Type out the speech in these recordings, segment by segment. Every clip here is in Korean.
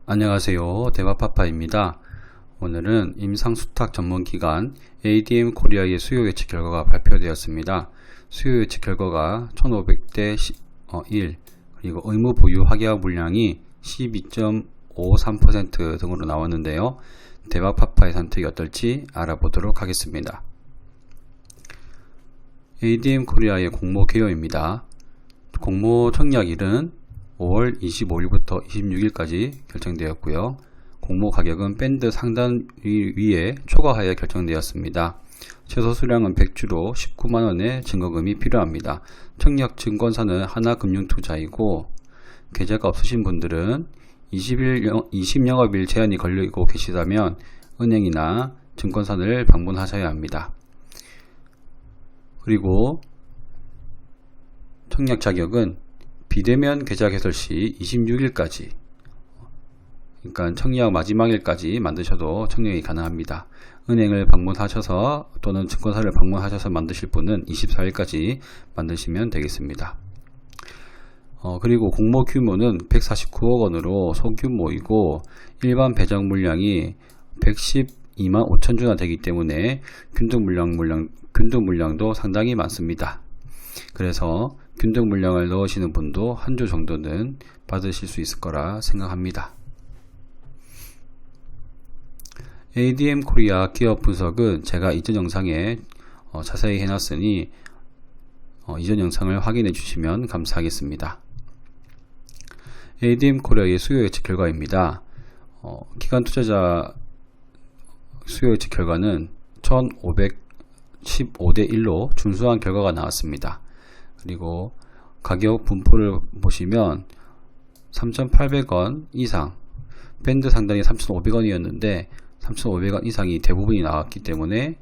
안녕하세요. 대마파파입니다. 오늘은 임상수탁 전문기관 ADM 코리아의 수요 예측 결과가 발표되었습니다. 수요 예측 결과가 1500대 1 그리고 의무 보유 확약 물량이 12.53% 등으로 나왔는데요. 대마파파의 선택이 어떨지 알아보도록 하겠습니다. ADM 코리아의 공모 개요입니다. 공모 청약일은 5월 25일부터 26일까지 결정되었고요. 공모 가격은 밴드 상단 위에 초과하여 결정되었습니다. 최소 수량은 100주로 19만원의 증거금이 필요합니다. 청약 증권사는 하나금융투자이고 계좌가 없으신 분들은 20영업일 제한이 걸리고 계시다면 은행이나 증권사를 방문하셔야 합니다. 그리고 청약 자격은 비대면 계좌 개설 시 26일까지, 그러니까 청약 마지막 일까지 만드셔도 청약이 가능합니다. 은행을 방문하셔서 또는 증권사를 방문하셔서 만드실 분은 24일까지 만드시면 되겠습니다. 그리고 공모 규모는 149억 원으로 소규모이고 일반 배정 물량이 112만 5천 주나 되기 때문에 균등 물량도 상당히 많습니다. 그래서 균등 물량을 넣으시는 분도 한 주 정도는 받으실 수 있을 거라 생각합니다. ADM 코리아 기업 분석은 제가 이전 영상에 자세히 해놨으니 이전 영상을 확인해 주시면 감사하겠습니다. ADM 코리아의 수요 예측 결과입니다. 기관 투자자 수요 예측 결과는 1515대 1로 준수한 결과가 나왔습니다. 그리고 가격 분포를 보시면 3,800원 이상, 밴드 상단이 3,500원이었는데 3,500원 이상이 대부분이 나왔기 때문에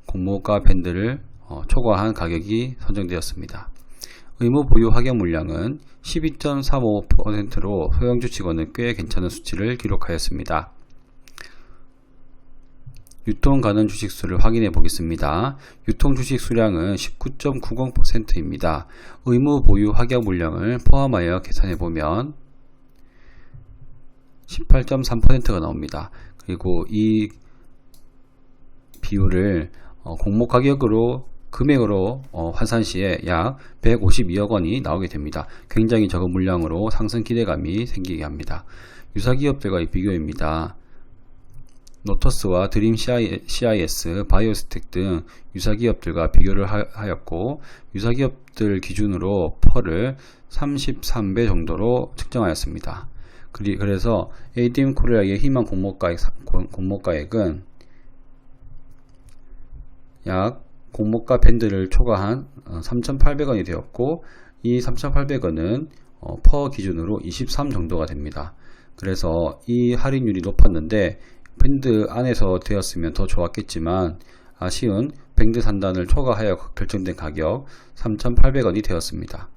공모가 밴드를 초과한 가격이 선정되었습니다. 의무 보유 확약 물량은 12.35%로 소형주 치고는 꽤 괜찮은 수치를 기록하였습니다. 유통 가능 주식수를 확인해 보겠습니다. 유통 주식 수량은 19.90%입니다. 의무 보유 확약 물량을 포함하여 계산해 보면 18.3%가 나옵니다. 그리고 이 비율을 공모 가격으로 금액으로 환산 시에 약 152억 원이 나오게 됩니다. 굉장히 적은 물량으로 상승 기대감이 생기게 합니다. 유사기업들과의 비교입니다. 노터스와 드림 CIS, 바이오스텍 등 유사기업들과 비교를 하였고 유사기업들 기준으로 펄을 33배 정도로 측정하였습니다. 그래서 ADM 코리아의 희망 공모가액은 약 공모가 밴드를 초과한 3,800원이 되었고 이 3,800원은 퍼 기준으로 23 정도가 됩니다. 그래서 이 할인율이 높았는데 밴드 안에서 되었으면 더 좋았겠지만 아쉬운 밴드 상단을 초과하여 결정된 가격 3,800원이 되었습니다.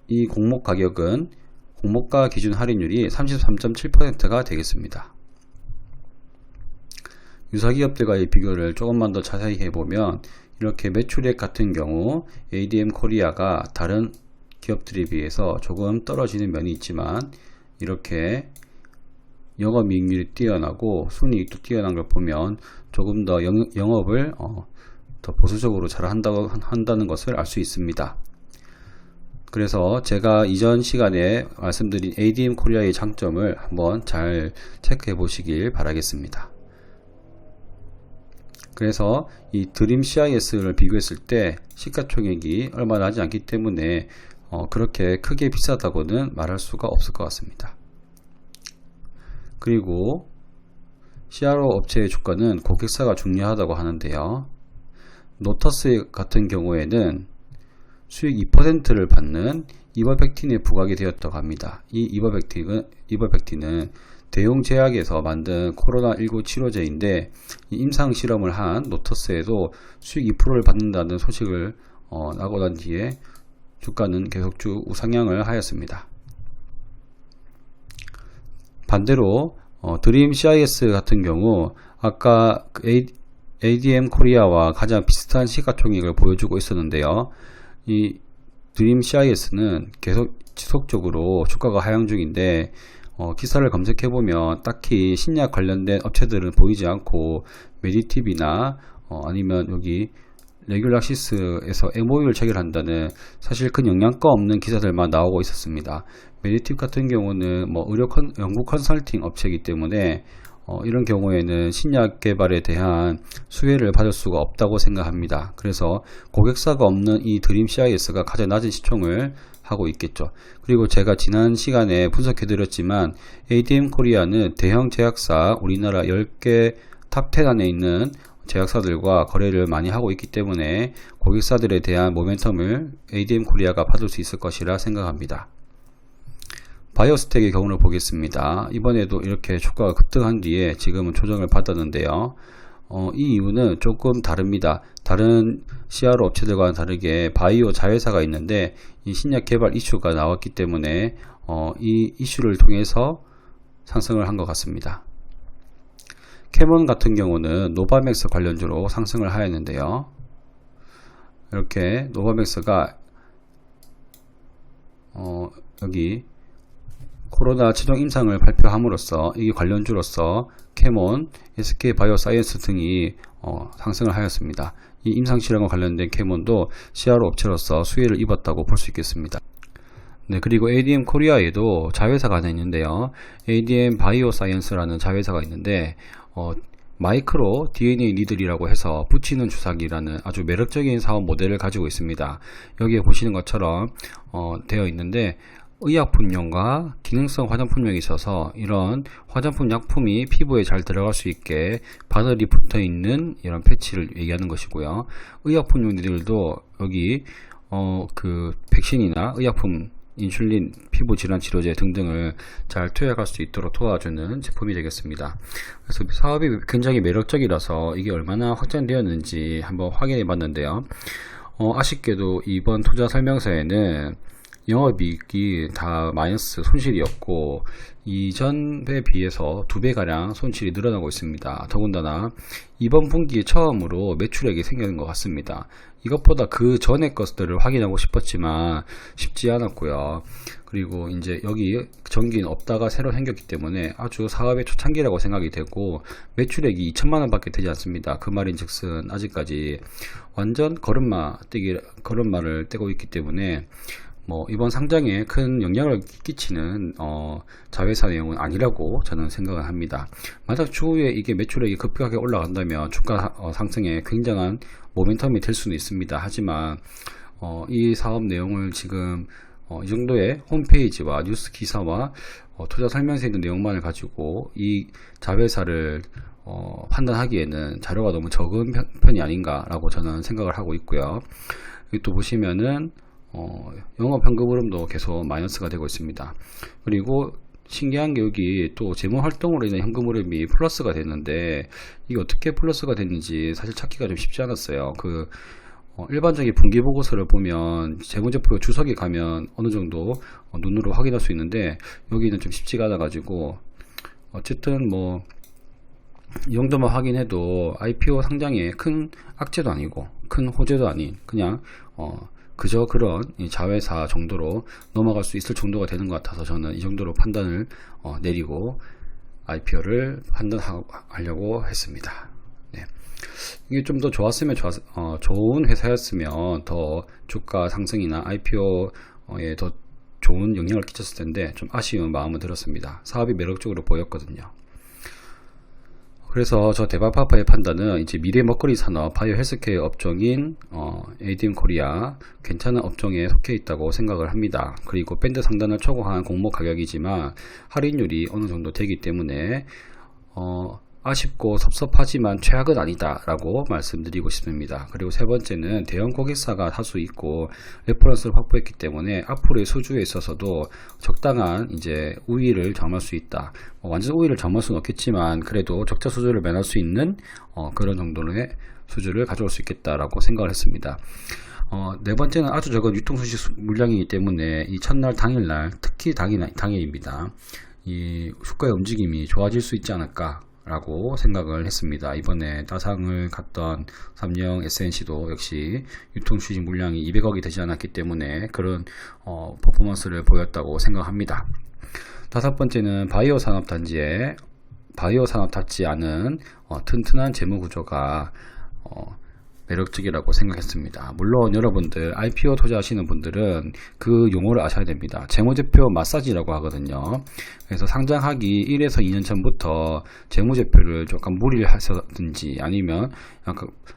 이 공모 가격은 공모가 기준 할인율이 33.7%가 되겠습니다. 유사기업들과의 비교를 조금만 더 자세히 해보면 이렇게 매출액 같은 경우 ADM 코리아가 다른 기업들에 비해서 조금 떨어지는 면이 있지만 이렇게 영업이익률이 뛰어나고 순이익도 뛰어난 걸 보면 조금 더 영업을 더 보수적으로 잘 한다는 것을 알 수 있습니다. 그래서 제가 이전 시간에 말씀드린 ADM 코리아의 장점을 한번 잘 체크해 보시길 바라겠습니다. 그래서 이 드림 CIS를 비교했을 때 시가총액이 얼마 나지 않기 때문에 그렇게 크게 비싸다고는 말할 수가 없을 것 같습니다. 그리고 CRO 업체의 주가는 고객사가 중요하다고 하는데요. 노터스 같은 경우에는 수익 2%를 받는 이버백틴에 부각이 되었다고 합니다. 이 이버백틴은 대용 제약에서 만든 코로나19 치료제인데 임상 실험을 한 노터스에도 수익 2%를 받는다는 소식을 나고 난 뒤에 주가는 계속 우상향을 하였습니다. 반대로 드림 CIS 같은 경우 아까 ADM 코리아와 가장 비슷한 시가총액을 보여주고 있었는데요. 이 드림 CIS는 계속 지속적으로 주가가 하향 중인데 기사를 검색해보면 딱히 신약 관련된 업체들은 보이지 않고 메디팁이나 아니면 여기 레귤락시스에서 MOU를 체결한다는 사실 큰 영향가 없는 기사들만 나오고 있었습니다. 메디팁 같은 경우는 뭐 연구 컨설팅 업체이기 때문에 이런 경우에는 신약 개발에 대한 수혜를 받을 수가 없다고 생각합니다. 그래서 고객사가 없는 이 드림 CIS가 가장 낮은 시총을 하고 있겠죠. 그리고 제가 지난 시간에 분석해 드렸지만 ADM 코리아는 대형 제약사 우리나라 10개 탑 10 안에 있는 제약사들과 거래를 많이 하고 있기 때문에 고객사들에 대한 모멘텀을 ADM 코리아가 받을 수 있을 것이라 생각합니다. 바이오스텍의 경우를 보겠습니다. 이번에도 이렇게 주가가 급등한 뒤에 지금은 조정을 받았는데요. 이 이유는 조금 다릅니다. 다른 CRO 업체들과는 다르게 바이오 자회사가 있는데 이 신약 개발 이슈가 나왔기 때문에 이 이슈를 통해서 상승을 한 것 같습니다. 캐몬 같은 경우는 노바맥스 관련주로 상승을 하였는데요. 이렇게 노바맥스가 여기 코로나 최종 임상을 발표함으로써 이게 관련주로서 캐몬, SK바이오사이언스 등이 상승을 하였습니다. 이 임상실험과 관련된 캐몬도 CRO 업체로서 수혜를 입었다고 볼 수 있겠습니다. 네, 그리고 ADM 코리아에도 자회사가 하나 있는데요. ADM 바이오사이언스라는 자회사가 있는데 마이크로 DNA 니들이라고 해서 붙이는 주사기라는 아주 매력적인 사업 모델을 가지고 있습니다. 여기에 보시는 것처럼 되어 있는데 의약품용과 기능성 화장품용이 있어서 이런 화장품 약품이 피부에 잘 들어갈 수 있게 바늘이 붙어 있는 이런 패치를 얘기하는 것이고요. 의약품용들도 여기 그 백신이나 의약품, 인슐린, 피부 질환 치료제 등등을 잘 투약할 수 있도록 도와주는 제품이 되겠습니다. 그래서 사업이 굉장히 매력적이라서 이게 얼마나 확장되었는지 한번 확인해 봤는데요. 아쉽게도 이번 투자 설명서에는 영업이익이 다 마이너스 손실이었고 이전에 비해서 2배가량 손실이 늘어나고 있습니다. 더군다나 이번 분기에 처음으로 매출액이 생기는 것 같습니다. 이것보다 그 전에 것들을 확인하고 싶었지만 쉽지 않았고요. 그리고 이제 여기 전기는 없다가 새로 생겼기 때문에 아주 사업의 초창기라고 생각이 되고 매출액이 2천만원 밖에 되지 않습니다. 그 말인 즉슨 아직까지 완전 걸음마를 떼고 있기 때문에 이번 상장에 큰 영향을 끼치는 자회사 내용은 아니라고 저는 생각을 합니다. 만약 추후에 이게 매출액이 급격하게 올라간다면 주가 상승에 굉장한 모멘텀이 될 수는 있습니다. 하지만 이 사업 내용을 지금 이 정도의 홈페이지와 뉴스 기사와 투자 설명서에 있는 내용만을 가지고 이 자회사를 판단하기에는 자료가 너무 적은 편이 아닌가 라고 저는 생각을 하고 있고요. 여기 또 보시면은 영업 현금 흐름도 계속 마이너스가 되고 있습니다. 그리고 신기한 게 여기 또 재무 활동으로 인한 현금 흐름이 플러스가 됐는데 이게 어떻게 플러스가 됐는지 사실 찾기가 좀 쉽지 않았어요. 일반적인 분기 보고서를 보면 재무제표 주석에 가면 어느 정도 눈으로 확인할 수 있는데 여기는 좀 쉽지가 않아 가지고 어쨌든 이 정도만 확인해도 IPO 상장에 큰 악재도 아니고 큰 호재도 아닌 그냥 그저 그런 자회사 정도로 넘어갈 수 있을 정도가 되는 것 같아서 저는 이 정도로 판단을 내리고 IPO를 판단하려고 했습니다. 네. 이게 좀 더 좋았으면 좋은 회사였으면 더 주가 상승이나 IPO에 더 좋은 영향을 끼쳤을 텐데 좀 아쉬운 마음은 들었습니다. 사업이 매력적으로 보였거든요. 그래서 저 대박파파의 판단은 이제 미래 먹거리 산업 바이오 헬스케어 업종인 ADM 코리아 괜찮은 업종에 속해 있다고 생각을 합니다. 그리고 밴드 상단을 초과한 공모 가격이지만 할인율이 어느 정도 되기 때문에 아쉽고 섭섭하지만 최악은 아니다 라고 말씀드리고 싶습니다. 그리고 세 번째는 대형 고객사가 다수 있고 레퍼런스를 확보했기 때문에 앞으로의 수주에 있어서도 적당한 이제 우위를 점할 수 있다. 완전 우위를 점할 수는 없겠지만 그래도 적자 수주를 면할 수 있는 그런 정도의 수주를 가져올 수 있겠다라고 생각을 했습니다. 네 번째는 아주 적은 유통수시 물량이기 때문에 이 첫날 당일날 특히 당일입니다. 이 주가의 움직임이 좋아질 수 있지 않을까 라고 생각을 했습니다. 이번에 따상을 갔던 삼성 SNC도 역시 유통수지 물량이 200억이 되지 않았기 때문에 그런 퍼포먼스를 보였다고 생각합니다. 다섯 번째는 바이오 산업답지 않은 튼튼한 재무 구조가 매력적이라고 생각했습니다. 물론 여러분들 IPO 투자하시는 분들은 그 용어를 아셔야 됩니다. 재무제표 마사지라고 하거든요. 그래서 상장하기 1에서 2년 전부터 재무제표를 조금 무리를 하셨든지 아니면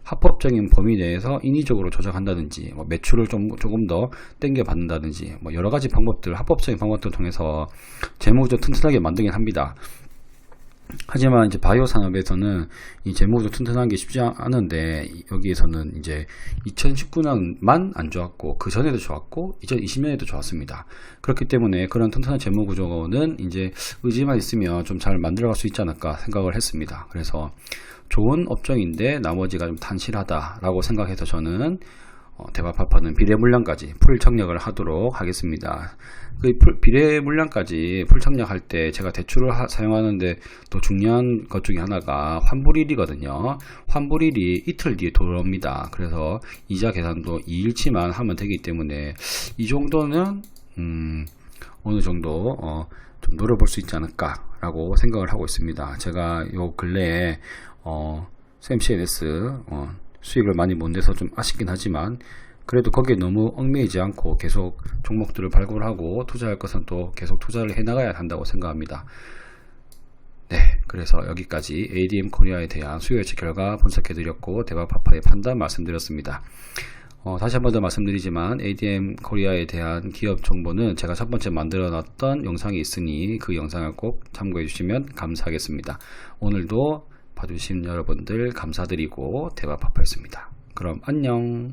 합법적인 범위 내에서 인위적으로 조정한다든지 매출을 조금 더 땡겨 받는다든지 여러 가지 방법들, 합법적인 방법들을 통해서 재무구조 튼튼하게 만들긴 합니다. 하지만 이제 바이오 산업에서는 이 재무구조 튼튼한 게 쉽지 않은데, 여기에서는 이제 2019년만 안 좋았고 그 전에도 좋았고 2020년에도 좋았습니다. 그렇기 때문에 그런 튼튼한 재무구조는 이제 의지만 있으면 좀 잘 만들어갈 수 있지 않을까 생각을 했습니다. 그래서 좋은 업종인데 나머지가 좀 탄실하다라고 생각해서 저는 대박파파는 비례물량까지 풀 청약을 하도록 하겠습니다. 그 비례물량까지 풀 청약할 때 제가 대출을 사용하는데 또 중요한 것 중에 하나가 환불일이거든요. 환불일이 이틀 뒤에 들어옵니다. 그래서 이자 계산도 2일치만 하면 되기 때문에 이 정도는 어느 정도 좀 노려볼 수 있지 않을까 라고 생각을 하고 있습니다. 제가 요 근래에 CMCNS 수익을 많이 못 내서 좀 아쉽긴 하지만 그래도 거기에 너무 얽매이지 않고 계속 종목들을 발굴하고 투자할 것은 또 계속 투자를 해나가야 한다고 생각합니다. 네, 그래서 여기까지 ADM 코리아에 대한 수요 예측 결과 분석해드렸고 대박파파의 판단 말씀드렸습니다. 다시 한 번 더 말씀드리지만 ADM 코리아에 대한 기업 정보는 제가 첫 번째 만들어 놨던 영상이 있으니 그 영상을 꼭 참고해 주시면 감사하겠습니다. 오늘도 봐주신 여러분들 감사드리고 대박파파였습니다. 그럼 안녕.